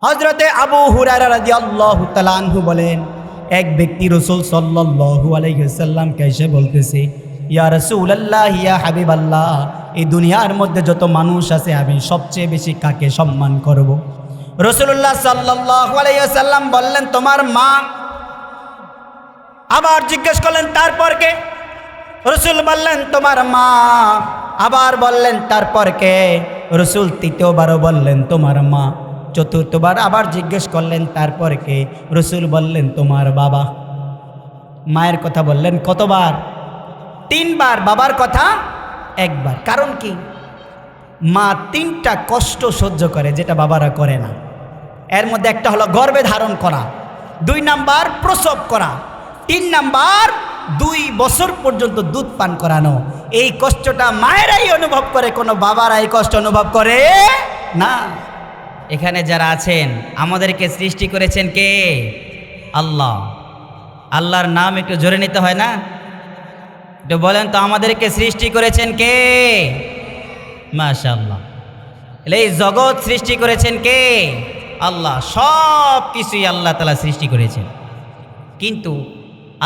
হযরতে আবু হুরায়রা রাদিয়াল্লাহু তাআলা আনহু বলেন, এক ব্যক্তি রাসূল সাল্লাল্লাহু আলাইহি ওয়াসাল্লামকে এসে বলতেছে, ইয়া রাসূলুল্লাহ, ইয়া হাবিবাল্লাহ, এই দুনিয়ার মধ্যে যত মানুষ আছে আমি সবচেয়ে বেশি কাকে সম্মান করব? রাসূলুল্লাহ সাল্লাল্লাহু আলাইহি ওয়াসাল্লাম বললেন, তোমার মা। আবার জিজ্ঞেস করলেন, তারপর কে? রাসূল বললেন, তোমার মা। আবার বললেন, তারপর কে? রাসূল তৃতীয়বারও বললেন, তোমার মা। চতুর্থবার আবার জিজ্ঞেস করলেন, তারপর কে? রাসূল বললেন, তোমার বাবা। মায়ের কথা বললেন কতবার? 3 বার। বাবার কথা 1 বার। কারণ কি? মা 3টা কষ্ট সহ্য করে যেটা বাবারা করে না। এর মধ্যে একটা হলো গর্ভে ধারণ করা, 2 নাম্বার প্রসব করা, 3 নাম্বার 2 বছর পর্যন্ত দুধ পান করানো। এই কষ্টটা মায়েরাই অনুভব করে, কোনো বাবারা এই কষ্ট অনুভব করে না। এখানে যারা আছেন, আমাদেরকে সৃষ্টি করেছেন কে? আল্লাহ। আল্লাহর নাম একটু জোরে নিতে হয় না? একটু বলেন তো, আমাদেরকে সৃষ্টি করেছেন কে? মাশাআল্লাহ। এই জগৎ সৃষ্টি করেছেন কে? আল্লাহ। সব কিছুই আল্লাহ তাআলা সৃষ্টি করেছেন। কিন্তু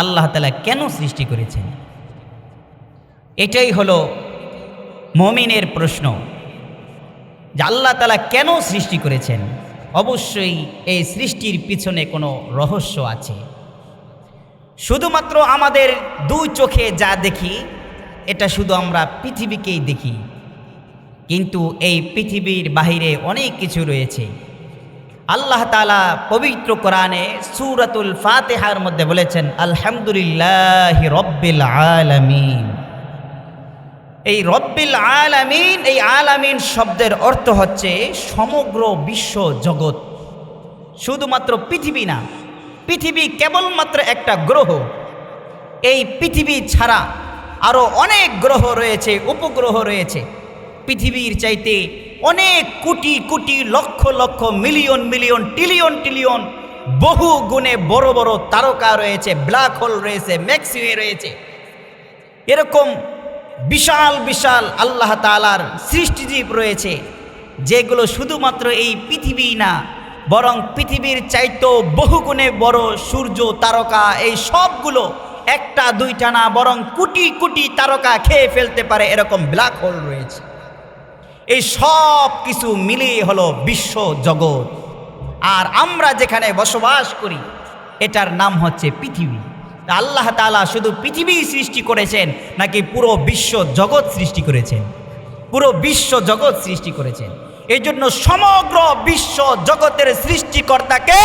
আল্লাহ তাআলা কেন সৃষ্টি করেছেন? এটাই হলো মুমিনের প্রশ্ন, যে আল্লাহ তাআলা কেন সৃষ্টি করেছেন? অবশ্যই এই সৃষ্টির পিছনে কোনো রহস্য আছে। শুধুমাত্র আমাদের 2 চোখে যা দেখি, এটা শুধু আমরা পৃথিবীকেই দেখি, কিন্তু এই পৃথিবীর বাহিরে অনেক কিছু রয়েছে। আল্লাহ তাআলা পবিত্র কোরআনে সূরাতুল ফাতিহার মধ্যে বলেছেন, আলহামদুলিল্লাহি রব্বিল আলামিন। এই রব্বিল আলামিন, এই আলামিন শব্দের অর্থ হচ্ছে সমগ্র বিশ্ব জগৎ। শুধুমাত্র পৃথিবী না, পৃথিবী কেবলমাত্র একটা গ্রহ। এই পৃথিবী ছাড়া আরও অনেক গ্রহ রয়েছে, উপগ্রহ রয়েছে। পৃথিবীর চাইতে অনেক crore crore, lakh lakh, million million, trillion trillion, বহু গুণে বড় বড় তারকা রয়েছে, ব্ল্যাক হোল রয়েছে, ম্যাক্সওয়ে রয়েছে। এরকম বিশাল বিশাল আল্লাহ তাআলার সৃষ্টিজীব রয়েছে, যেগুলো শুধুমাত্র এই পৃথিবী না, বরং পৃথিবীর চাইতেও বহুগুণে বড় সূর্য, তারকা, এই সবগুলো 1টা 2টা না, বরং কোটি কোটি তারকা খেয়ে ফেলতে পারে এরকম ব্ল্যাক হোল রয়েছে। এই সব কিছু মিলিয়ে হলো বিশ্ব জগৎ। আর আমরা যেখানে বসবাস করি, এটার নাম হচ্ছে পৃথিবী। আল্লাহ তাআলা শুধু পৃথিবী সৃষ্টি করেছেন নাকি পুরো বিশ্ব জগৎ সৃষ্টি করেছেন? পুরো বিশ্ব জগৎ সৃষ্টি করেছেন। এই জন্য সমগ্র বিশ্ব জগতের সৃষ্টিকর্তাকে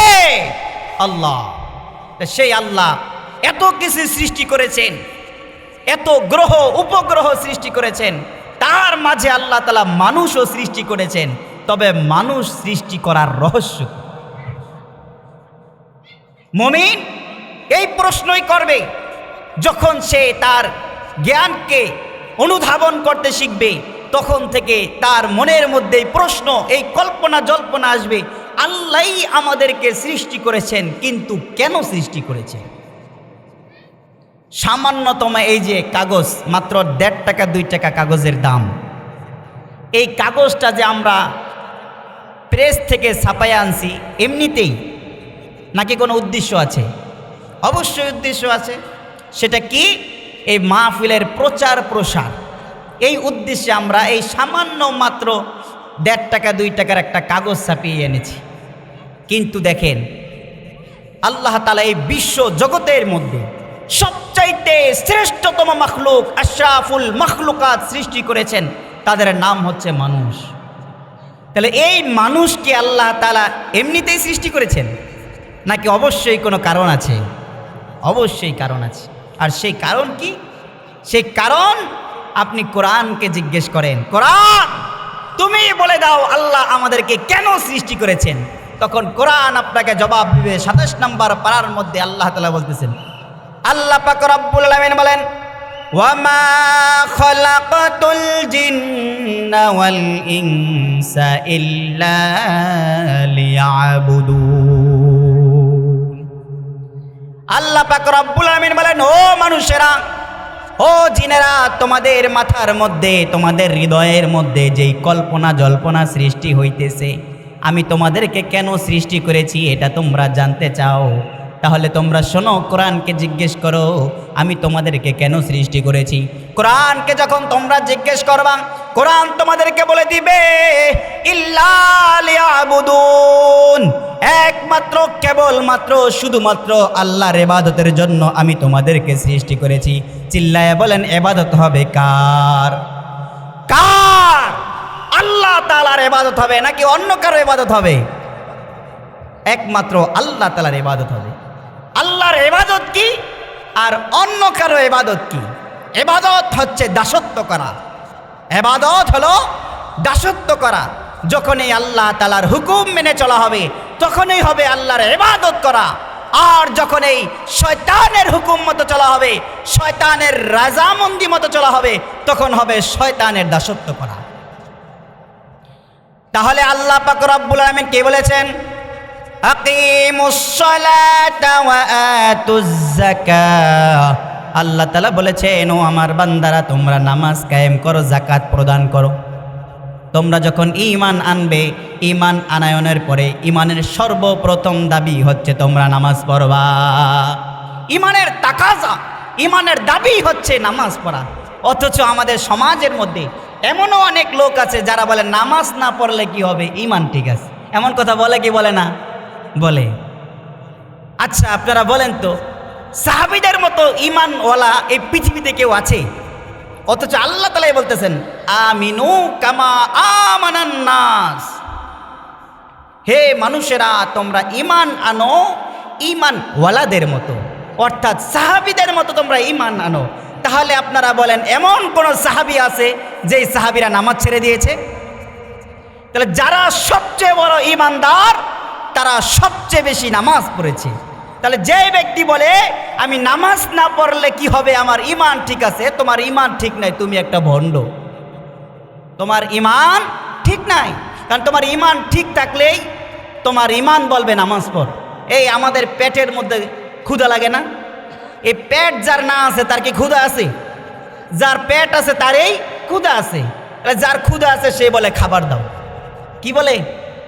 আল্লাহ। সেই আল্লাহ এত কিছু সৃষ্টি করেছেন, এত গ্রহ উপগ্রহ সৃষ্টি করেছেন, তার মাঝে আল্লাহ তাআলা মানুষও সৃষ্টি করেছেন। তবে মানুষ সৃষ্টি করার রহস্য, মুমিন এই প্রশ্নই করবে যখন সে তার জ্ঞানকে অনুধাবন করতে শিখবে। তখন থেকে তার মনের মধ্যে প্রশ্ন, এই কল্পনা জল্পনা আসবে, আল্লাহই আমাদেরকে সৃষ্টি করেছেন, কিন্তু কেন সৃষ্টি করেছেন? সামান্যতম এই যে কাগজ, মাত্র 1.5 টাকা 2 টাকা কাগজের দাম, এই কাগজটা যে আমরা প্রেস থেকে ছাপাইয়া আনছি এমনিতেই, নাকি কোনো উদ্দেশ্য আছে? অবশ্যই উদ্দেশ্য আছে। সেটা কি? এই মাহফিলের প্রচার প্রসার। এই উদ্দেশ্যে আমরা এই সামান্য মাত্র 1.5 টাকা 2 টাকার একটা কাগজ ছাপিয়ে এনেছি। কিন্তু দেখেন, আল্লাহ তাআলা এই বিশ্ব জগতের মধ্যে সবচাইতে শ্রেষ্ঠতম মাখলুক, আশরাফুল মাখলুকাত সৃষ্টি করেছেন, তাদের নাম হচ্ছে মানুষ। তাহলে এই মানুষকে আল্লাহ তাআলা এমনিতেই সৃষ্টি করেছেন নাকি অবশ্যই কোনো কারণ আছে? অবশ্যই কারণ আছে। আর সেই কারণ কি? সেই কারণ আপনি কোরআনকে জিজ্ঞেস করেন, কোরআন তুমি বলে দাও আল্লাহ আমাদেরকে কেন সৃষ্টি করেছেন। তখন কোরআন আপনাকে জবাব দিবে। 27 নম্বর পারার মধ্যে আল্লাহ তাআলা বলতেছেন, আল্লাহ পাক রব্বুল আলামিন বলেন, ওয়া মা খালাকাতুল জিন্না ওয়াল ইনসা ইল্লা লিয়াবুদুন। আল্লাহ পাক রব্বুল আলামিন বলেন, ও মানুষেরা, ও জিনেরা, তোমাদের মাথার মধ্যে, তোমাদের হৃদয়ের মধ্যে যেই কল্পনা জল্পনা সৃষ্টি হইতেছে, আমি তোমাদেরকে কেন সৃষ্টি করেছি এটা তোমরা জানতে চাও, তাহলে তোমরা শোনো, কোরআনকে জিজ্ঞেস করো আমি তোমাদেরকে কেন সৃষ্টি করেছি। কোরআনকে যখন তোমরা জিজ্ঞেস করবা, কোরআন তোমাদেরকে বলে দিবে ইল্লা লিয়াবুদুন, একমাত্র কেবলমাত্র শুধুমাত্র আল্লাহর ইবাদতের জন্য আমি তোমাদেরকে সৃষ্টি করেছি। চিল্লায়ে বলেন, ইবাদত হবে কার? কার? আল্লাহ তাআলার ইবাদত হবে নাকি অন্য কারো ইবাদত হবে? একমাত্র আল্লাহ তাআলার ইবাদত হবে। আল্লাহর ইবাদত কি আর অন্য কারো ইবাদত কি? ইবাদত হচ্ছে দাসত্ব করা। ইবাদত হলো দাসত্ব করা। যখনই আল্লাহ তাআলার হুকুম মেনে চলা হবে তখনই হবে আল্লাহর ইবাদত করা। আর যখন এই শয়তানের হুকুম মতো চলা হবে, শয়তানের রাজামন্দি মতো চলা হবে, তখন হবে শয়তানের দাসত্ব করা। তাহলে আল্লাহ পাক রব্বুল আলামিন কে বলেছেন? আকিমুস সালাতা ওয়া আতুজ যাকাহ। আল্লাহ তাআলা বলেছেন, ও আমার বান্দারা, তোমরা নামাজ কায়েম করো, যাকাত প্রদান করো। তোমরা যখন ঈমান আনবে, ঈমান আনায়নের পরে ঈমানের সর্বপ্রথম দাবি হচ্ছে তোমরা নামাজ পড়বা। ঈমানের তাকাজা, ঈমানের দাবি হচ্ছে নামাজ পড়া। অথচ আমাদের সমাজের মধ্যে এমনও অনেক লোক আছে যারা বলে নামাজ না পড়লে কি হবে, ঈমান ঠিক আছে। এমন কথা বলে কি বলে না? বলে। আচ্ছা আপনারা বলেন তো, সাহাবীদের মতো ঈমানওয়ালা এই পৃথিবীতে কেউ আছে? অথচ আল্লাহ তাআলাই বলতেছেন আমিনু কামা আমানান নাস, হে মানুষেরা তোমরা ঈমান আনো ঈমানওয়ালাদের মতো, অর্থাৎ সাহাবীদের মতো তোমরা ঈমান আনো। তাহলে আপনারা বলেন, এমন কোন সাহাবী আছে যেই সাহাবীরা নামাজ ছেড়ে দিয়েছে? তাহলে যারা সবচেয়ে বড় ঈমানদার তারা সবচেয়ে বেশি নামাজ পড়েছে। তাহলে যে ব্যক্তি বলে আমি নামাজ না পড়লে কি হবে, আমার ঈমান ঠিক আছে, তোমার ঈমান ঠিক নাই, তুমি একটা ভণ্ড। তোমার ঈমান ঠিক নাই, কারণ তোমার ঈমান ঠিক থাকলেই তোমার ঈমান বলবে নামাজ পড়। এই আমাদের পেটের মধ্যে ক্ষুধা লাগে না? এই পেট যার না আছে তার কি ক্ষুধা আছে? যার পেট আছে তার এই ক্ষুধা আছে। যার ক্ষুধা আছে সে বলে খাবার দাও। কি বলে?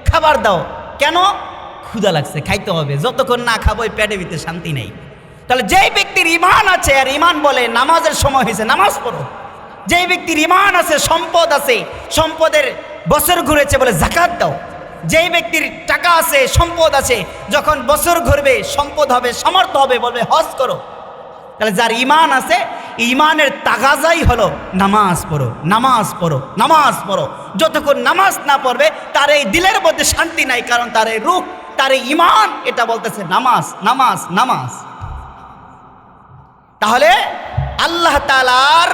খাবার দাও। কেন? ক্ষুধা লাগছে, খাইতে হবে, যতক্ষণ না খাবো এই পেটের ভিতরে শান্তি নেই। তাহলে যেই ব্যক্তির ঈমান আছে আর ঈমান বলে নামাজের সময় হয়েছে নামাজ পড়ো, যেই ব্যক্তির ঈমান আছে, সম্পদ আছে, সম্পদের বছর ঘুরেছে বলে যাকাত দাও, যেই ব্যক্তির টাকা আছে, সম্পদ আছে, যখন বছর ঘুরবে, সম্পদ হবে, সামর্থ্য হবে, বলবে হজ করো। তাহলে যার ঈমান আছে, ঈমানের তাগাজাই হলো নামাজ পড়ো, নামাজ পড়ো, নামাজ পড়ো। যতক্ষণ নামাজ না পড়বে তার এই দিলের মধ্যে শান্তি নাই, কারণ তার এই রূহ, তার এই ঈমান এটা বলতেছে নামাজ, নামাজ, নামাজ। তাহলে আল্লাহ তাআলার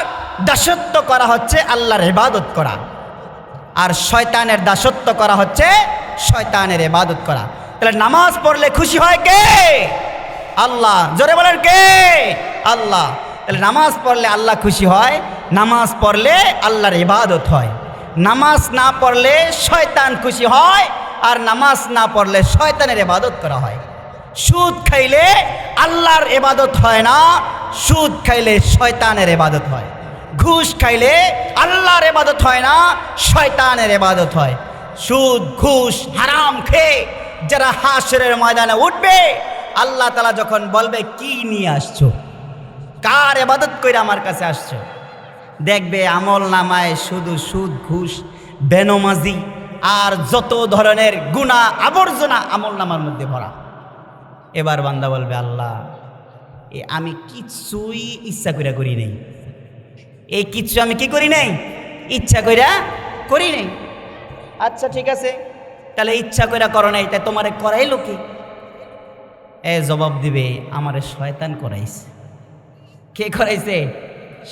দাসত্ব করা হচ্ছে আল্লাহর ইবাদত করা, আর শয়তানের দাসত্ব করা হচ্ছে শয়তানের ইবাদত করা। তাহলে নামাজ পড়লে খুশি হয় কে? আল্লাহ। জোরে বলেন কে? আল্লাহ। তাহলে নামাজ পড়লে আল্লাহ খুশি হয়, নামাজ পড়লে আল্লাহর ইবাদত হয়। নামাজ না পড়লে শয়তান খুশি হয়, আর নামাজ না পড়লে শয়তানের ইবাদত করা হয়। সুদ খাইলে আল্লাহর ইবাদত হয় না, সুদ খাইলে শয়তানের ইবাদত হয়। ঘুষ খাইলে আল্লাহর ইবাদত হয় না, শয়তানের ইবাদত হয়। সুদ, ঘুষ, হারাম খেয়ে যারা হাশরের ময়দানে উঠবে, আল্লাহ তাআলা যখন বলবে কি নিয়ে আসছো, কার ইবাদত কইরা আমার কাছে আসছো, দেখবে আমল নামায় শুধু সুদ, ঘুষ, বেনমাজি আর যত ধরনের গুনাহ আবর্জনা আমল নামার মধ্যে ভরা। এবার বান্দা বলবে, আল্লাহ আমি কিছুই ইচ্ছা কইরা করি নাই, এই কিছু আমি কি করি নাই, ইচ্ছা কইরা করি নাই। আচ্ছা ঠিক আছে, তাহলে ইচ্ছা কইরা করো নাই, তাই তোমারে করাইলো কি? জবাব দিবে, আমারে শয়তান করাইছে। কে করাইছে?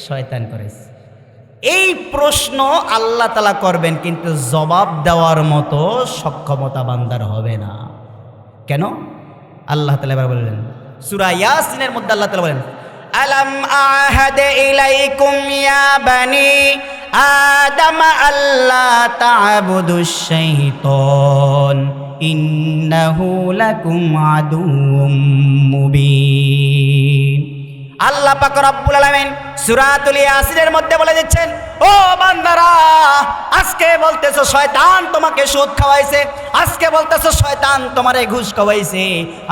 শয়তান করাইছে। এই প্রশ্ন আল্লাহ তাআলা করবেন, কিন্তু জবাব দেওয়ার মতো সক্ষমতা বান্দার হবে না। কেন? আল্লাহ তাআলা এবার বললেন সূরা ইয়াসিনের মধ্যে, আল্লাহ তাআলা বলেন আলাম আহাদ ইলাইকুম ইয়া বানি আদম আল্লা তা'বুদুশ শাইতান ইন্নাহু লাকুম আদুউম মুবিন। আল্লাহ পাক রব্বুল আলামিন সূরাতুল ইয়াসিনের মধ্যে বলে দিচ্ছেন, ও বান্দারা, আজকে বলতেছো শয়তান তোমাকে সুদ খাওয়াইছে, আজকে বলতেছো শয়তান তোমারে ঘুষ খাওয়াইছে,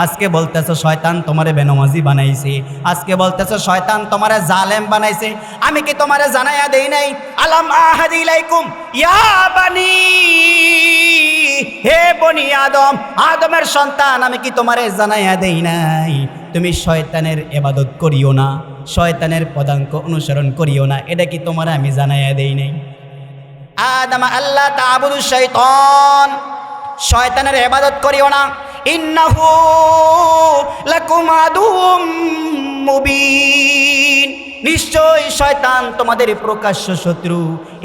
আজকে বলতেছো শয়তান তোমারে বেনামাজি বানাইছে, আজকে বলতেছো শয়তান তোমারে জালেম বানাইছে। আমি কি তোমারে জানাইয়া দেই নাই? আলাম আহাদি ইলাইকুম ইয়া বানি, হে বনি আদম, আদমের সন্তান, আমি কি তোমারে জানাইয়া দেই নাই তুমি শয়তানের ইবাদত করিও না, শয়তানের পদাঙ্ক অনুসরণ করিও না? এটা কি তোমারে আমি জানাইয়া দেই নাই? আদম আল্লাহ তা'বুদু শাইতান, শয়তানের ইবাদত করিও না। ইন্নাহু লাকুম আদুউম মুবিন, নিশ্চয় শয়তান তোমাদের প্রকাশ্য শত্রু।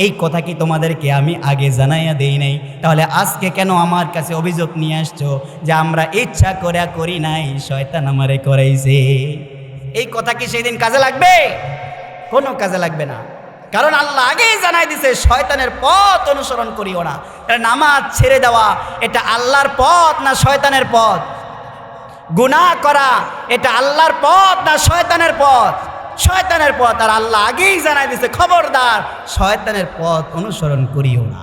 এই কথা কি তোমাদেরকে আমি আগে জানাইয়া দেই নাই? তাহলে আজকে কেন আমার কাছে অভিযোগ নিয়ে আসছো যে আমরা ইচ্ছা করে করি নাই, শয়তান আমারে করাইছে? এই কথা কি সেদিন কাজে লাগবে? কোনো কাজে লাগবে না, কারণ আল্লাহ আগেই জানাই দিছে শয়তানের পথ অনুসরণ করিও না। নামাজ ছেড়ে দেওয়া এটা আল্লাহর পথ না শয়তানের পথ? গুনাহ করা এটা আল্লাহর পথ না শয়তানের পথ? শয়তানের পথ। আর আল্লাহ আগেই জানাই দিছে, খবরদার শয়তানের পথ অনুসরণ করিও না।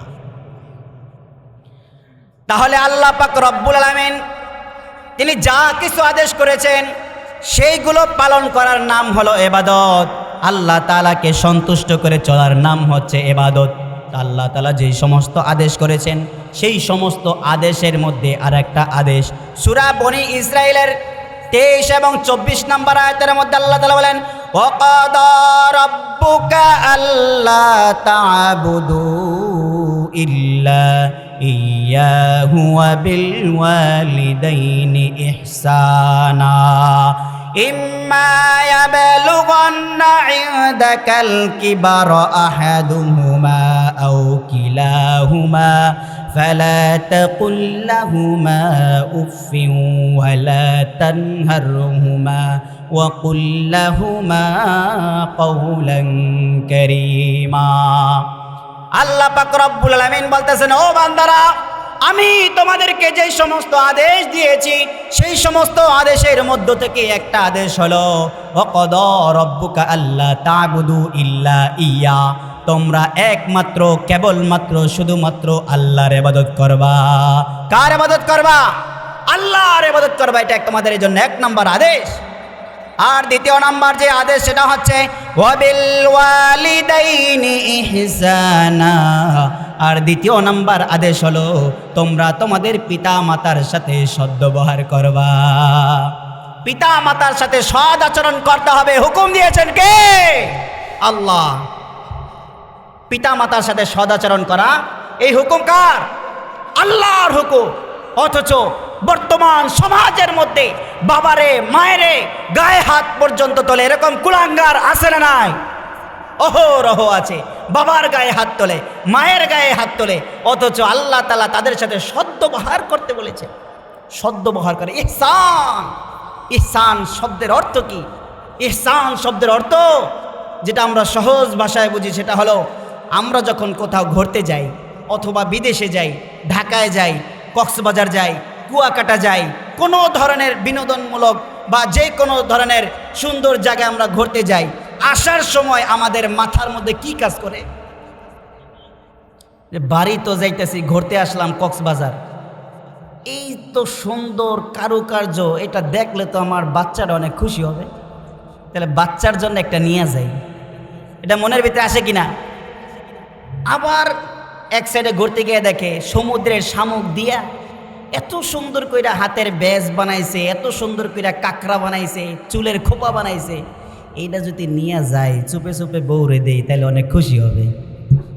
তাহলে আল্লাহ পাক রব্বুল আলামিন তিনি যা কিছু আদেশ করেছেন সেইগুলো পালন করার নাম হলো ইবাদত। আল্লাহ তাআলাকে সন্তুষ্ট করে চলার নাম হচ্ছে ইবাদত। আল্লাহ তাআলা যেই সমস্ত আদেশ করেছেন সেই সমস্ত আদেশের মধ্যে আর একটা আদেশ সূরা বনি ইসরাইলের 23 এবং 24 নম্বর আয়াতের মধ্যে আল্লাহ তাআলা বলেন, ওয়াকাদা রাব্বুকা আল্লা তা'বুদু ইল্লা ইয়াহু ওয়া বিল ওয়ালিদাইনি ইহসানা ইম্মা ইয়াবলুগান্না ইনদাকাল কিবারা আহাদুহুমা আও কিলাহুমা فلا تقل لهما أف ولا تنهرهما وقل لهما قولا كريما। আল্লাহ পাক রব্বুল আলামিন বলতেছেন, ও বান্দারা, আমি তোমাদেরকে যে সমস্ত আদেশ দিয়েছি সেই সমস্ত আদেশের মধ্য থেকে একটা আদেশ হলো ওয়াকাদা রাব্বুকা আল্লা তা'বুদু ইল্লা ইয়া, তোমরা একমাত্র কেবলমাত্র শুধুমাত্র আল্লাহর ইবাদত করবা। কার ইবাদত করবা? আল্লাহর ইবাদত করবা। এটা তোমাদের জন্য এক নম্বর আদেশ। আর দ্বিতীয় নাম্বার যে আদেশ সেটা হচ্ছে ওয়াবিল ওয়ালিদাইনি ইহসানা। আর দ্বিতীয় নাম্বার আদেশ হলো তোমরা তোমাদের পিতা মাতার সাথে সদ্ব্যবহার করবা। পিতা মাতার সাথে সৎ আচরণ করতে হবে। হুকুম দিয়েছেন কে? আল্লাহ। পিতা মাতার সাথে সদাচরণ করা এই হুকুম কার? আল্লাহর হুকুম। অথচ বর্তমান সমাজের মধ্যে বাবারে মায়েরে গায়ে হাত পর্যন্ত তোলে এরকম কুলাঙ্গার আছে না নাই? অহরহ আছে। বাবার গায়ে হাত তোলে, মায়ের গায়ে হাত তোলে, অথচ আল্লাহ তাআলা তাদের সাথে সদ্ব্যবহার করতে বলেছে। সদ্ব্যবহার করে। ইহসান, ইহসান শব্দের অর্থ কি? ইহসান শব্দের অর্থ যেটা আমরা সহজ ভাষায় বুঝি সেটা হলো, আমরা যখন কোথাও ঘুরতে যাই অথবা বিদেশে যাই, ঢাকায় যাই, কক্সবাজার যাই, কুয়াকাটা যাই, কোনো ধরনের বিনোদনমূলক বা যে কোনো ধরনের সুন্দর জায়গায় আমরা ঘুরতে যাই, আসার সময় আমাদের মাথার মধ্যে কি কাজ করে? যে বাড়ি তো যাইতেছি, ঘুরতে আসলাম কক্সবাজার, এই তো সুন্দর কারুকার্য, এটা দেখলে তো আমার বাচ্চাটা অনেক খুশি হবে, তাহলে বাচ্চার জন্য একটা নিয়ে যাই। এটা মনের ভিতরে আসে কিনা? আবার এক সাইডে ঘুরতে গিয়ে দেখে সমুদ্রের শামুক দিয়া এত সুন্দর কইরা হাতের ব্যাজ বানাইছে, এত সুন্দর কইরা কাঁকড়া বানাইছে, চুলের খোপা বানাইছে, এইটা যদি নিয়ে যায় চুপে চুপে বউরে দেই তাহলে অনেক খুশি হবে।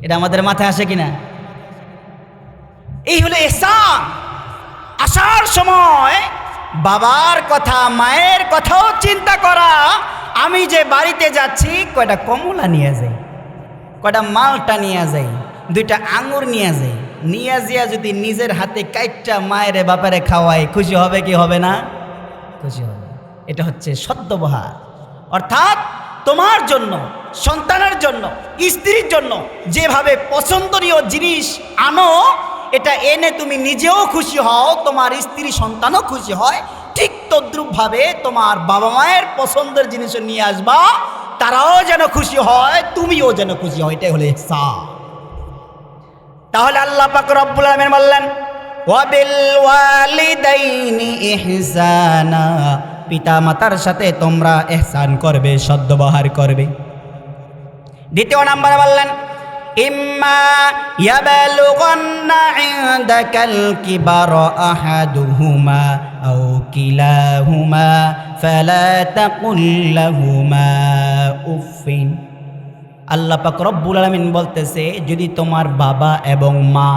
এটা আমাদের মাথায় আসে কিনা? এই হলো ইহসান। আসার সময় বাবার কথা মায়ের কথাও চিন্তা করা। আমি যে বাড়িতে যাচ্ছি কয়টা কমলা নিয়ে যাই, কয়টা মালটা নিয়ে যাই, দুইটা আঙুর নিয়ে যাই, নিয়ে যাইয়া যদি নিজের হাতে কাইটটা মায়ের বাপারে খাওয়াই, খুশি হবে কি হবে না? খুশি হবে। এটা হচ্ছে সদ্ব্যবহার। অর্থাৎ তোমার জন্য, সন্তানের জন্য, স্ত্রীর জন্য যেভাবে পছন্দনীয় জিনিস আনো, এটা এনে তুমি নিজেও খুশি হও, তোমার স্ত্রী সন্তানও খুশি হয়, ঠিক তদ্রূপভাবে তোমার বাবা মায়ের পছন্দের জিনিস নিয়ে আসবা, তারাও যেন খুশি হয়, তুমিও যেন খুশি হয়। এটাই হলো ইহসান। তাহলে আল্লাহ পাক রব্বুল আলামিন বললেন ওয়াবিল ওয়ালিদাইনি ইহসানা, পিতা মাতার সাথে তোমরা ইহসান করবে, সদ্ব্যবহার করবে। দ্বিতীয় নম্বরে বললেন ইম্মা ইয়াবলুগান্না ইনদাকাল কিবারা আহাদুহুমা আও কিলাহুমা ফালা তাকুল লাহুমা উফিন। আল্লাহ পাক রব্বুল আলামিন বলতেছে, যদি তোমার বাবা এবং মা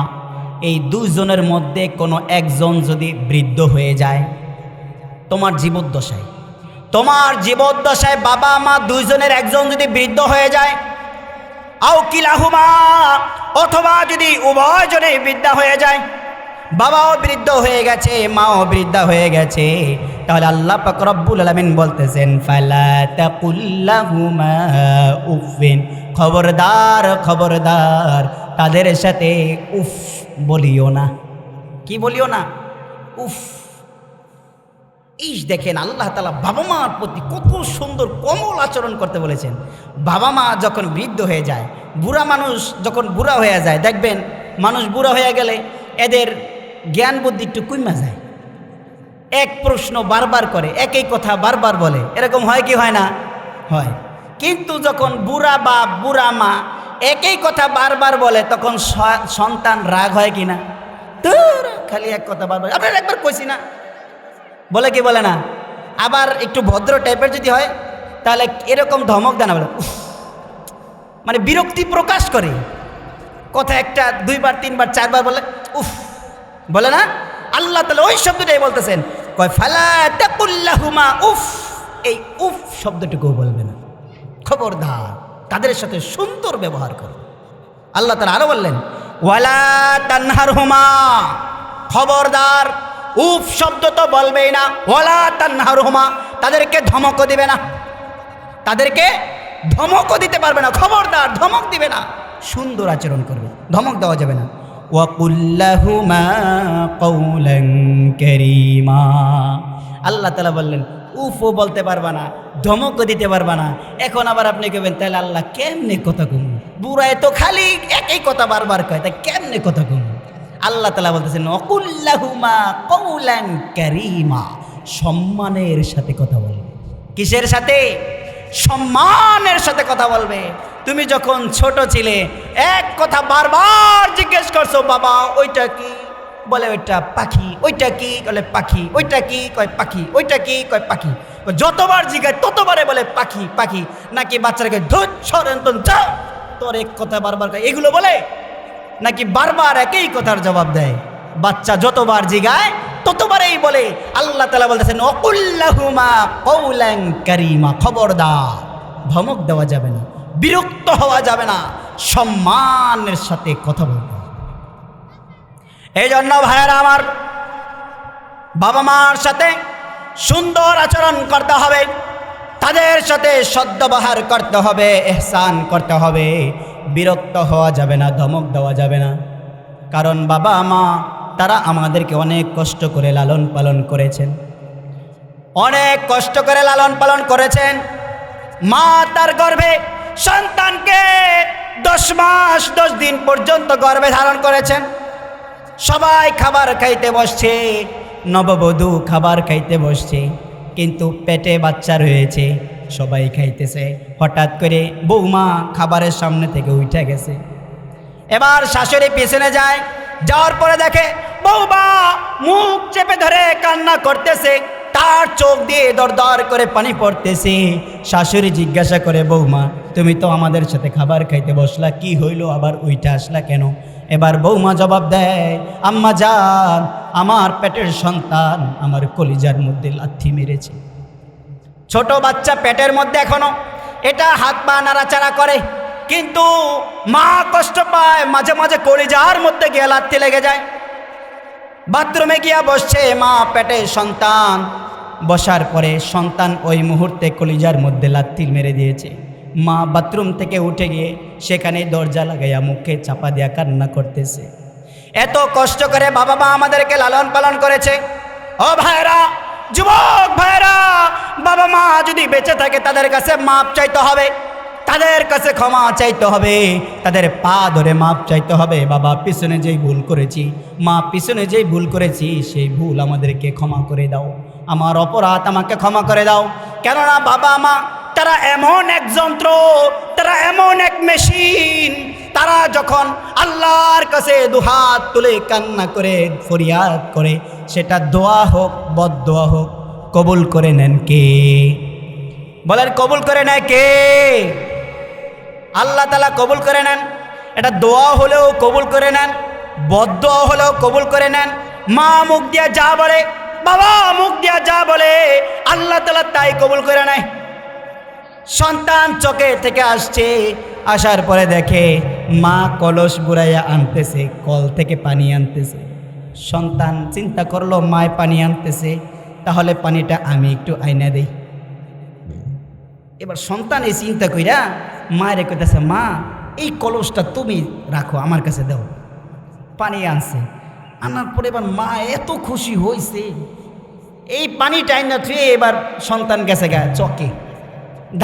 এই দুজনের মধ্যে কোনো একজন যদি বৃদ্ধ হয়ে যায়, তোমার জীবদ্দশায় বাবা মা দুইজনের একজন যদি বৃদ্ধ হয়ে যায়, আও কিলাহুমা, অথবা যদি উভয়জনে বৃদ্ধ হয়ে যায়, বাবাও বৃদ্ধ হয়ে গেছে মাও বৃদ্ধা হয়ে গেছে, তাহলে আল্লাহ পাক রব্বুল আলামিন বলতেছেন ফালা তাকুল লাহুমা উফিন, খবরদার তাদের সাথে উফ বলিও না। কি বলিও না? উফ। দেখেন আল্লাহ তাআলা বাবা মার প্রতি কত সুন্দর কোমল আচরণ করতে বলেছেন। বাবা মা যখন বৃদ্ধ হয়ে যায়, বুড়া মানুষ যখন বুড়া হয়ে যায়, দেখবেন মানুষ বুড়া হয়ে গেলে এদের জ্ঞান বুদ্ধি একটু কমে যায়, এক প্রশ্ন বারবার করে, একই কথা বারবার বলে, এরকম হয় কি হয় না? হয়। কিন্তু যখন বুড়া বাপ বুড়া মা একই কথা বারবার বলে, তখন সন্তান রাগ হয় কি না? তোর খালি এক কথা বারবার, আপনার একবার কইছি না, বলে কি বলে না? আবার একটু ভদ্র টাইপের যদি হয়, তাহলে এরকম ধমক দেনা বলে, মানে বিরক্তি প্রকাশ করে, কথা একটা দুইবার তিনবার চারবার বলে উফ, বলে না? আল্লাহ তাআলা ওই শব্দটাই বলতেছেন, কয় ফালা তাকুল লাহুমা উফ, এই উফ শব্দটুকু বলবে না, খবরদার তাদের সাথে সুন্দর ব্যবহার করো। আল্লাহ তাআলা আরো বললেন ওয়ালা তানহারহুমা, খবরদার উফ শব্দ তো বলবেই না, ওয়ালা তানহারহুমা, তাদেরকে ধমকও দিবে না, তাদেরকে ধমকও দিতে পারবে না, খবরদার ধমক দিবে না, সুন্দর আচরণ করবে, ধমক দেওয়া যাবে না। ওয়াকুল লাহুমা কওলান কারীমা, আল্লাহ তাআলা বললেন উফও বলতে পারবা না, ধমকও দিতে পারবা না। এখন আবার আপনি কইবেন তাহলে আল্লাহ কেমনে কথা কম, বুড়ায় তো খালি একই কথা বারবার কয়, তাই কেমনে কথা কম? আল্লাহ তাআলা বলতেছেন ওয়াকুল লাহুমা কওলান কারীমা, সম্মানের সাথে কথা বলবে। কিসের সাথে? সম্মানের সাথে কথা বলবে। তুমি যখন ছোট ছিলে এক কথা বারবার জিজ্ঞেস করছো, বাবা ওইটা কি? বলে ওইটা পাখি। ওইটা কি? বলে পাখি। ওইটা কি? কয় পাখি। ওইটা কি? কয় পাখি। যতবার জিজ্ঞাসা ততবারে বলে পাখি পাখি। নাকি বাচ্চাকে ধুর সরেন যা, তোর এক কথা বারবার কয়, এগুলো বলে? নাকি বারবার একই কথার জবাব দেয়? বাচ্চা যতবার জিগায় ততবারেই বলে। আল্লাহ তাআলা বলতেছেন ওয়াকুল লাহুমা কওলান কারীমা, খবরদার ধমক দেওয়া যাবে না, বিরক্ত হওয়া যাবে না, সম্মানের সাথে কথা বলবে। এই জন্য ভাইয়েরা আমার, বাবা মার সাথে সুন্দর আচরণ করতে হবে, তাদের সাথে সদ্ব্যবহার করতে হবে, ইহসান করতে হবে, বিরক্ত হওয়া যাবে না, ধমক দেওয়া যাবে না। কারণ বাবা মা তারা আমাদেরকে অনেক কষ্ট করে লালন পালন করেছেন, অনেক কষ্ট করে লালন পালন করেছেন। মা তার গর্ভে সন্তানকে 10 মাস 10 দিন পর্যন্ত গর্ভে ধারণ করেছেন। সবাই খাবার খাইতে বসছে, নববধূ খাবার খাইতে বসছে, কিন্তু পেটে বাচ্চা রয়েছে, সবাই খাইতেছে। হঠাৎ করে বৌমা খাবারের সামনে থেকে উঠে গেছে। এবার শাশুড়ি পিছনে যায়, যাওয়ার পরে দেখে বৌমা মুখ চেপে ধরে কান্না করতেছে, তার চোখ দিয়ে দরদর করে পানি পড়তেছে। শাশুড়ি জিজ্ঞাসা করে, বৌমা তুমি তো আমাদের সাথে খাবার খাইতে বসলা, কি হইল আবার উইটা আসলা কেন? এবার বৌমা জবাব দেয়, আম্মা জান, আমার পেটের সন্তান আমার কলিজার মধ্যে লাথি মেরেছে। ছোট বাচ্চা পেটের মধ্যে এখনো, এটা হাত পা নাড়াচাড়া করে, কিন্তু মা কষ্ট পায়, মাঝে মাঝে কলিজার মধ্যে গিয়ে লাথি লেগে যায়। বাথরুমে গিয়া বসছে মা, পেটে সন্তান, বসার পরে সন্তান ওই মুহূর্তে কলিজার মধ্যে লাথি মেরে দিয়েছে। মা বাথরুম থেকে উঠে গিয়ে সেখানে দরজা লাগাইয়া মুখে চাপা দিয়া কান্না করতেছে। এত কষ্ট করে বাবা মা আমাদেরকে লালন পালন করেছে। ও ভাইরা, যুবক ভাইরা, বাবা মা যদি বেঁচে থাকে তাদের কাছে মাপ চাইতে হবে, তাদের কাছে ক্ষমা চাইতে হবে, তাদের পা ধরে মাপ চাইতে হবে। বাবা, পিছনে যেই ভুল করেছি, মা পিছনে যেই ভুল করেছি, সেই ভুল আমাদেরকে ক্ষমা করে দাও, আমার অপরাধ আমাকে ক্ষমা করে দাও। কেননা বাবা মা তারা এমন এক যন্ত্র, তারা এমন এক মেশিন, তারা যখন আল্লাহর কাছে দুহাত তুলে কান্না করে ফরিয়াদ করে, সেটা দোয়া হোক বদদোয়া হোক, কবুল করে নেন কে? বলেন, কবুল করে নেয় কে? আল্লাহ তাআলা কবুল করে নেন। এটা দোয়া হলেও কবুল করে নেন, বদদোয়া হলেও কবুল করে নেন। মা মুখ দিয়া যা বলে, বাবা মুখ দিয়া যা বলে, আল্লাহ তাআলা তাই কবুল করে নেয়। সন্তান চোখে থেকে আসছে, আসার পরে দেখে মা কলস বুড়াইয়া আনতেছে, কল থেকে পানি আনতেছে। সন্তান চিন্তা করলো মায় পানি আনতেছে, তাহলে পানিটা আমি একটু আইনা দেই। এবার সন্তান এই চিন্তা কইরা মায়ের কইতেছে, মা এই কলসটা তুমি রাখো, আমার কাছে দাও। পানি আনছে, আনার পরে এবার মা এত খুশি হয়েছে, এই পানিটা আইনা থুয়ে এবার সন্তান গেছে গা চকে,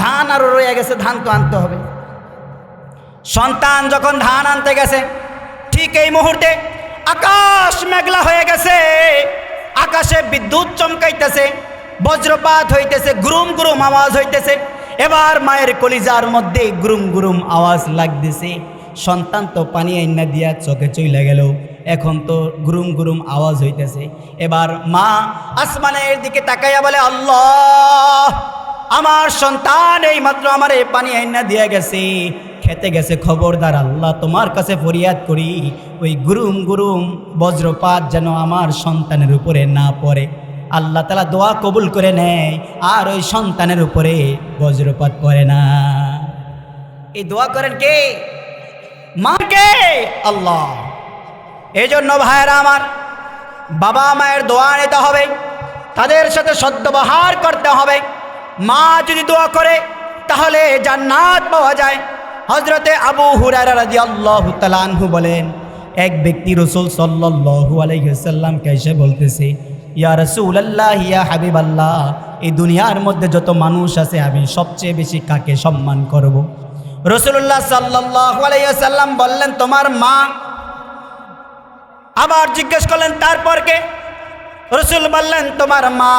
ধান আরো রয়ে গেছে, ধান তো আনতে হবে। সন্তান যখন ধান আনতে গেছে, ঠিক এই মুহূর্তে আকাশ মেঘলা হয়ে গেছে, আকাশে বিদ্যুৎ চমকাইতেছে, বজ্রপাত হইতেছে, গুরুম গুরুম আওয়াজ হইতেছে। এবার মায়ের কলিজার মধ্যে গুরুম গুরুম আওয়াজ লাগতেছে। সন্তান তো পানি আইনা দিয়া চোখে চইলা গেল, এখন তো গুরুম গুরুম আওয়াজ হইতেছে। এবার মা আসমানের দিকে তাকাইয়া বলে, আল্লাহ, আমার সন্তান এই মাত্র আমার এই পানি আইনা দিয়া গেছে, খেতে গেছে, খবরদার আল্লাহ তোমার কাছে ফরিয়াদ করি, ওই গুরুম গুরুম বজ্রপাত যেন আমার সন্তানের উপরে না পড়ে। আল্লাহ তাআলা দোয়া কবুল করে নেয়, আর ওই সন্তানের উপরে বজ্রপাত পড়ে না। এই দোয়া করেন কে? মা কে? আল্লাহ। এই জন্য ভাইয়েরা আমার, বাবা মায়ের দোয়া নিতে হবে, তাদের সাথে সদ্ব্যবহার করতে হবে। মা যদি দোয়া করে তাহলে জান্নাত পাওয়া যায়। হযরতে আবু হুরায়রা রাদিয়াল্লাহু তাআলা আনহু বলেন, এক ব্যক্তি রাসূল সাল্লাল্লাহু আলাইহি ওয়াসাল্লামকে এসে বলতেছে, ইয়া রাসূলুল্লাহ, ইয়া হাবিবাল্লাহ, এই দুনিয়ার মধ্যে যত মানুষ আছে আমি সবচেয়ে বেশি কাকে সম্মান করব? রাসূলুল্লাহ সাল্লাল্লাহু আলাইহি ওয়াসাল্লাম বললেন, তোমার মা। আবার জিজ্ঞেস করলেন, তারপর কে? রাসূল বললেন, তোমার মা।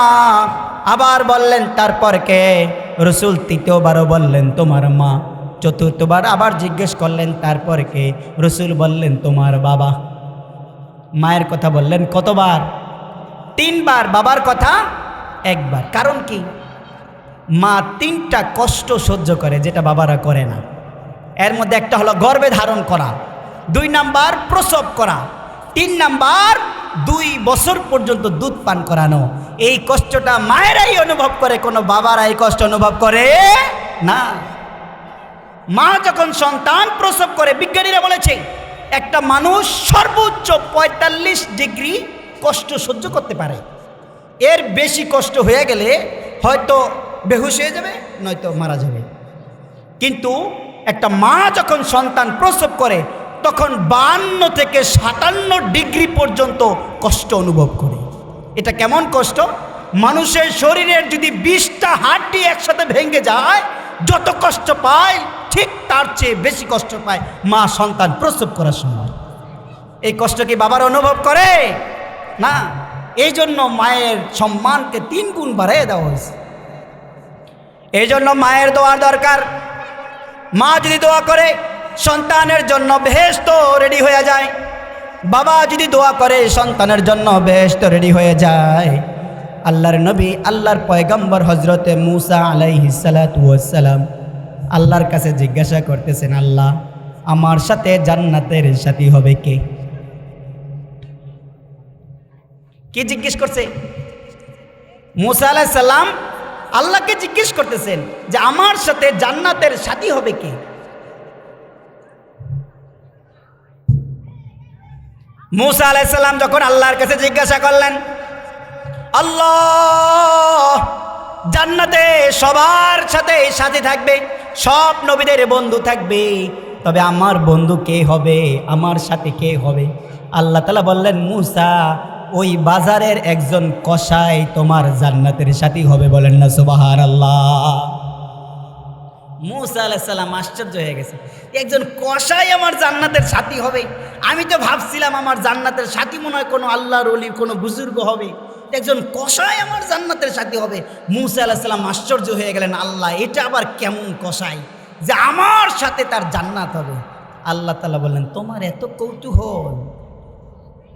আবার বললেন, তারপর কে? রাসূল তৃতীয়বারও বললেন, তোমার মা। চতুর্থবার আবার জিজ্ঞেস করলেন, তারপর কে? রাসূল বললেন, তোমার বাবা। মায়ের কথা বললেন কতবার? 3 বার। বাবার কথা 1 বার। কারণ কি? মা 3টা কষ্ট সহ্য করে যেটা বাবারা করে না। এর মধ্যে একটা হলো গর্ভে ধারণ করা, 2 নাম্বার প্রসব করা, 3 নাম্বার 2 বছর পর্যন্ত দুধ পান করানো। এই কষ্টটা মায়েরাই অনুভব করে, কোনো বাবারা এই কষ্ট অনুভব করে না। মা যখন সন্তান প্রসব করে, বিজ্ঞানীরা বলেছে একটা মানুষ সর্বোচ্চ 45 ডিগ্রি কষ্ট সহ্য করতে পারে। এর বেশি কষ্ট হয়ে গেলে হয়তো বেহুশ হয়ে যাবে, নয়তো মারা যাবে। কিন্তু একটা মা যখন সন্তান প্রসব করে তখন 52 থেকে 57 ডিগ্রি পর্যন্ত কষ্ট অনুভব করে। এটা কেমন কষ্ট? মানুষের শরীরের যদি 20টা হাড়টি একসাথে ভেঙে যায় যত কষ্ট পায়, ঠিক তার চেয়ে বেশি কষ্ট পায় মা সন্তান প্রসব করার সময়। এই কষ্ট কি বাবার অনুভব করে না? এই জন্য মায়ের সম্মানকে 3 গুণ বাড়িয়ে দেওয়া হয়েছে। এই জন্য মায়ের দোয়া দরকার। মা যদি দোয়া করে সন্তানের জন্য বেহেশত রেডি হয়ে যায়, বাবা যদি দোয়া করে সন্তানের জন্য বেহেশত রেডি হয়ে যায়। আল্লাহর নবী, আল্লাহর পয়গম্বর হযরতে মূসা আলাইহিস সালাতু ওয়াস সালাম আল্লাহর কাছে জিজ্ঞাসা করতেছেন, আল্লাহ, আমার সাথে জান্নাতের সাথী হবে কে? কি জিজ্ঞেস করছে? মূসা আলাইহিস সালাম আল্লাহকে জিজ্ঞেস করতেছেন যে আমার সাথে জান্নাতের সাথী হবে কে? মূসা আলাইহিস সালাম যখন আল্লাহর কাছে জিজ্ঞাসা করলেন, আল্লাহ, জান্নাতে সবার সাথে সাথী থাকবে, সব নবীদের বন্ধু থাকবে, তবে আমার বন্ধু কে হবে, আমার সাথে কে হবে? আল্লাহ তাআলা বললেন, মূসা, ওই বাজারের একজন কসাই তোমার জান্নাতের সাথী হবে, বলেন না সুবহানাল্লাহ। মুসা আলাইহিস সালাম আশ্চর্য হয়ে গেছে, একজন কসাই আমার জান্নাতের সাথী হবে। আমি তো ভাবছিলাম আমার জান্নাতের সাথী মনে হয় কোনো আল্লাহর ওলি, কোনো বুজুর্গ হবে, একজন কসাই আমার জান্নাতের সাথী হবে। মুসা আলাইহিস সালাম আশ্চর্য হয়ে গেলেন, আল্লাহ এটা আবার কেমন কসাই যে আমার সাথে তার জান্নাত হবে। আল্লাহ তাআলা বললেন, তোমার এত কৌতূহল,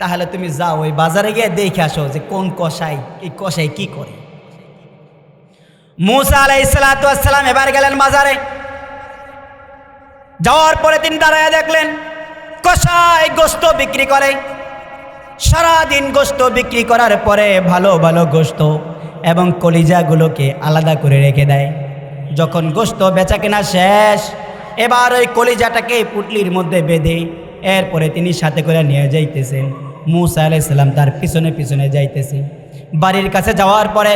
তাহলে তুমি যাও ওই বাজারে গিয়ে দেখে আসো যে কোন কসাই, এই কসাই কি করে। মুসা আলাইহিস সালাতু ওয়াস সালাম এবার গেলেন বাজারে। যাওয়ার পরে তিনি দাঁড়ায় দেখলেন কসাই গোশত বিক্রি করে। সারাদিন গোশত বিক্রি করার পরে ভালো ভালো গোশত এবং কলিজাগুলোকে আলাদা করে রেখে দেয়। যখন গোশত বেচা কেনা শেষ, এবার ওই কলিজাটাকে পুটলির মধ্যে বেঁধে এরপরে তিনি সাথে করে নিয়ে যাইতেছেন। মুসা আলাইহিস সালাম তার পিছনে পিছনে যাইতেছে। বাড়ির কাছে যাওয়ার পরে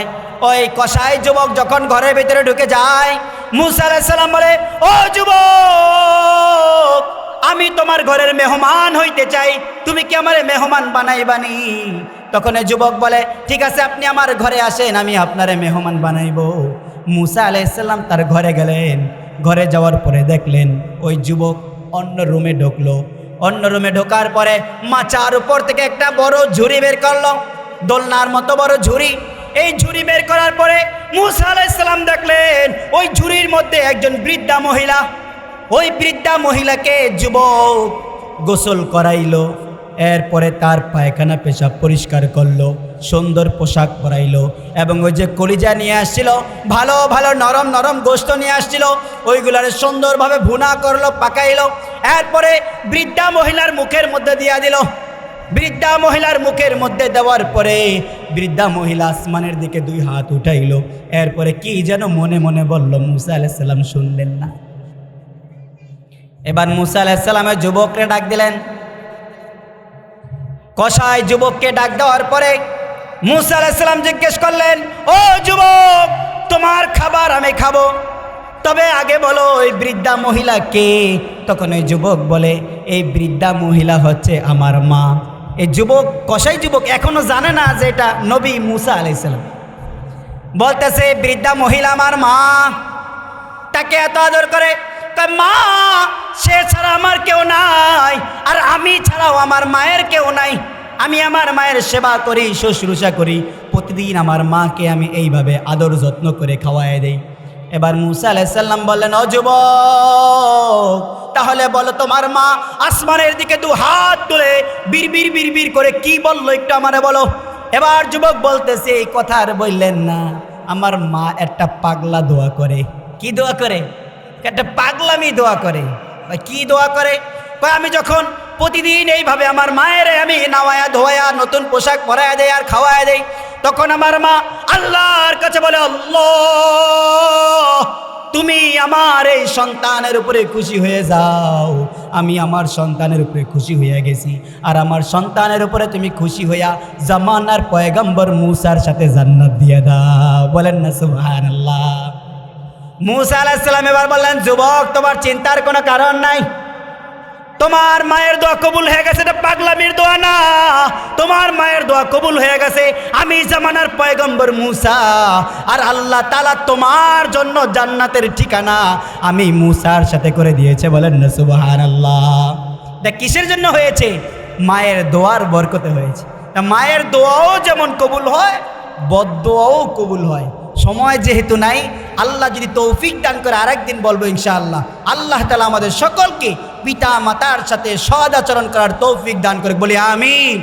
ওই কসাই যুবক যখন ঘরের ভিতরে ঢুকে যায়, মুসা আলাইহিস সালাম বলে, ও যুবক, আমি তোমার ঘরের মেহমান হইতে চাই, তুমি কি আমার মেহমান বানাইবানি? তখন এই যুবক বলে, ঠিক আছে, আপনি আমার ঘরে আসেন, আমি আপনারে মেহমান বানাইব। মুসা আলাইহিস সালাম তার ঘরে গেলেন। ঘরে যাওয়ার পরে দেখলেন ওই যুবক অন্য রুমে ঢুকলো। অন্য রুমে ঢোকার পরে মাচার উপর থেকে একটা বড় ঝুড়ি বের করলো, দোলনার মতো বড় ঝুড়ি। এই ঝুড়ি বের করার পরে মুসা আলাইহিস সালাম দেখলেন ওই ঝুড়ির মধ্যে একজন বৃদ্ধা মহিলা। ওই বৃদ্ধা মহিলাকে যুবক গোসল করাইলো, এরপরে তার পায়খানা পেশাব পরিষ্কার করলো, সুন্দর পোশাক পরাইলো এবং ওই যে কলিজা নিয়ে আসছিল, ভালো ভালো নরম নরম গোশত নিয়ে আসছিল, ওইগুলার সুন্দরভাবে ভুনা করলো, পাকাইলো। এরপরে বৃদ্ধা মহিলার মুখের মধ্যে দিয়া দিল। বৃদ্ধা মহিলার মুখের মধ্যে দেওয়ার পরে বৃদ্ধা মহিলা আসমানের দিকে দুই হাত উঠাইলো। এরপরে কি যেন মনে মনে বলল, মুসা আলাইহিস সালাম শুনলেন না। এবার মুসা আলাইহিস সালামের যুবককে ডাক দিলেন। কসাই যুবককে ডাক দেওয়ার পরে মুসা আলাইহিস সালাম জিজ্ঞেস করলেন, ও যুবক, তোমার খাবার আমি খাবো, তবে আগে বলো ওই বৃদ্ধা মহিলা কে? তখন ওই যুবক বলে, এই বৃদ্ধা মহিলা হচ্ছে আমার মা। এই যুবক, কসাই যুবক এখনো জানে না যে এটা নবী মুসা আলাইহিস সালাম। বলতেছে, বৃদ্ধা মহিলা আমার মা, তাকে এত আদর করে। মা, সে ছাড়া আমার কেউ নাই, আর আমি ছাড়াও আমার মায়ের কেউ নাই। আমি আমার মায়ের সেবা করি, শুশ্রূষা করি, প্রতিদিন আমার মাকে আমি এইভাবে আদর যত্ন করে খাওয়াই দেই। এবার মুসা আলাইহিস সালাম বললেন, ও যুবক, তাহলে বলো তোমার মা আসমানের দিকে দু হাত তুলে বিড়বিড় বিড়বিড় করে কি বললো, একটু আমারে বলো। এবার যুবক বলতেছে, এই কথা আর বললেন না, আমার মা একটা পাগলা দোয়া করে। কি দোয়া করে? একটা পাগলামি দোয়া করে। কি দোয়া করে? আমি যখন প্রতিদিন এইভাবে আমার মায়ের আমি নাওয়ায়া ধোয়া নতুন পোশাক পরায়া দেয় আর খাওয়ায়া দেয়, তখন আমার মা আল্লাহর কাছে বলে, আল্লাহ, তুমি আমার এই সন্তানের উপরে খুশি হয়ে যাও। আমি আমার সন্তানের উপরে খুশি হয়ে গেছি, আর আমার সন্তানের উপরে তুমি খুশি হইয়া জামানার পয়গম্বর মুসার সাথে জান্নাত দিয়ে দাও। বলেন না সুবহানাল্লাহ। মুসা আলাইহিস সালাম এবার বললেন, যুবক, তোমার চিন্তার কোনো কারণ নাই, তোমার মায়ের দোয়া কবুল হয়ে গেছে। এটা পাগলামির দোয়া না, তোমার মায়ের দোয়া কবুল হয়ে গেছে। আমি জামানার পয়গম্বর মুসা, আর আল্লাহ তাআলা তোমার জন্য জান্নাতের ঠিকানা আমি মুসার সাথে করে দিয়েছে। বলেন না সুবহানাল্লাহ। দেখ কিসের জন্য হয়েছে? মায়ের দোয়ার বরকতে হয়েছে। তা মায়ের দোয়াও যেমন কবুল হয়, বদদোয়াও কবুল হয়। সময় যেহেতু নাই, আল্লাহ যদি তৌফিক দান করে আরেকদিন বলবো ইনশাআল্লাহ। আল্লাহ তাআলা আমাদের সকলকে পিতা মাতার সাথে সদাচরণ করার তৌফিক দান করে, বলি আমিন।